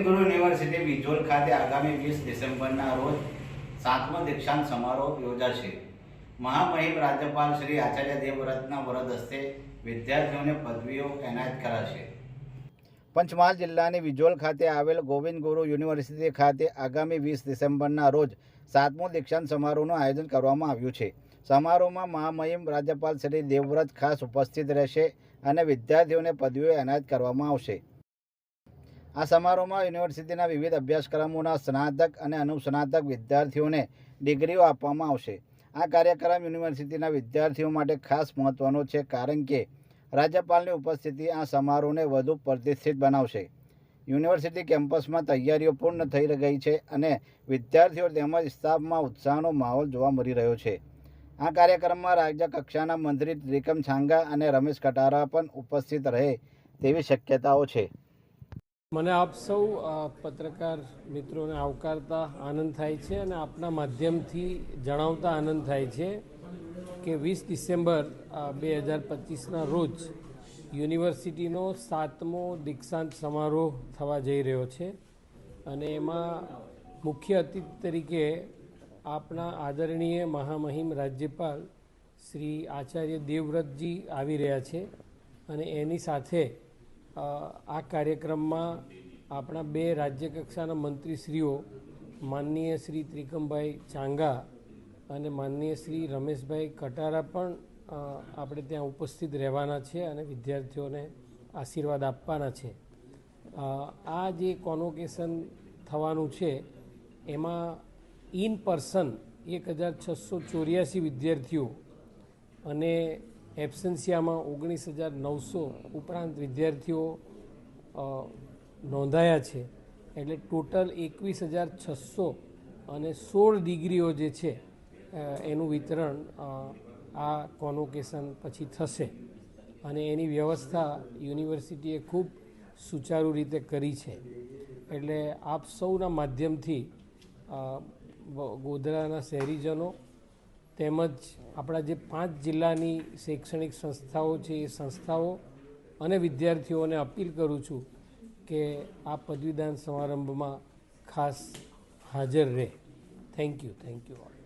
ગોવિંદ ગુરુ યુનિવર્સિટી વિજોલ ખાતે આગામી 20 ડિસેમ્બરના રોજ 7મો દીક્ષાંત સમારોહ યોજાશે। મહામહિમ રાજ્યપાલ શ્રી આચાર્ય દેવવ્રતના વરદ હસ્તે વિદ્યાર્થીઓને પદવીઓ એનાયત કરાશે। પંચમહાલ જિલ્લાની વિજોલ ખાતે આવેલ ગોવિંદ ગુરુ યુનિવર્સિટી ખાતે આગામી 20 ડિસેમ્બરના રોજ 7મો દીક્ષાંત સમારોહનું આયોજન કરવામાં આવ્યું છે। સમારોહમાં મહામહિમ રાજ્યપાલ શ્રી દેવવ્રત ખાસ ઉપસ્થિત રહેશે અને વિદ્યાર્થીઓને પદવીઓ એનાયત કરવામાં આવશે। આ સમારોહમાં યુનિવર્સિટીના વિવિધ અભ્યાસક્રમોના સ્નાતક અને અનુસ્નાતક વિદ્યાર્થીઓને ડિગ્રીઓ આપવામાં આવશે। આ કાર્યક્રમ યુનિવર્સિટીના વિદ્યાર્થીઓ માટે ખાસ મહત્વનો છે, કારણ કે રાજ્યપાલની ઉપસ્થિતિ આ સમારોહને વધુ પ્રતિષ્ઠિત બનાવશે। યુનિવર્સિટી કેમ્પસમાં તૈયારીઓ પૂર્ણ થઈ ગઈ છે અને વિદ્યાર્થીઓ તેમજ સ્ટાફમાં ઉત્સાહનો માહોલ જોવા મળી રહ્યો છે। આ કાર્યક્રમમાં રાજ્ય કક્ષાના મંત્રી ત્રિકમ છાંગા અને રમેશ કટારા પણ ઉપસ્થિત રહે તેવી શક્યતાઓ છે। મને આપ સૌ પત્રકાર મિત્રોને આવકારતા આનંદ થાય છે અને આપના માધ્યમથી જણાવતા આનંદ થાય છે કે 20 ડિસેમ્બર 2025ના રોજ યુનિવર્સિટીનો 7મો દીક્ષાંત સમારોહ થવા જઈ રહ્યો છે અને એમાં મુખ્ય અતિથિ તરીકે આપણા આદરણીય મહામહિમ રાજ્યપાલ શ્રી આચાર્ય દેવવ્રતજી આવી રહ્યા છે અને એની સાથે આ કાર્યક્રમમાં આપણા 2 રાજ્ય કક્ષાના મંત્રીશ્રીઓ માનનીય શ્રી ત્રિકમભાઈ ચાંગા અને માનનીય શ્રી રમેશભાઈ કટારા પણ આપણે ત્યાં ઉપસ્થિત રહેવાના છે અને વિદ્યાર્થીઓને આશીર્વાદ આપવાના છે। આ જે કોન્વોકેશન થવાનું છે એમાં ઇન પર્સન 1684 વિદ્યાર્થીઓ અને એબ્સન્સિયામાં 19,900 ઉપરાંત વિદ્યાર્થીઓ નોંધાયા છે, એટલે ટોટલ 21,600 અને 16 ડિગ્રીઓ જે છે એનું વિતરણ આ કોન્વોકેશન પછી થશે અને એની વ્યવસ્થા યુનિવર્સિટીએ ખૂબ સુચારુ રીતે કરી છે। એટલે આપ સૌના માધ્યમથી ગોધરાના શહેરીજનો તેમજ આપણા જે 5 જિલ્લાની શૈક્ષણિક સંસ્થાઓ છે એ સંસ્થાઓ અને વિદ્યાર્થીઓને અપીલ કરું છું કે આ પદવીદાન સમારંભમાં ખાસ હાજર રહે। Thank you all.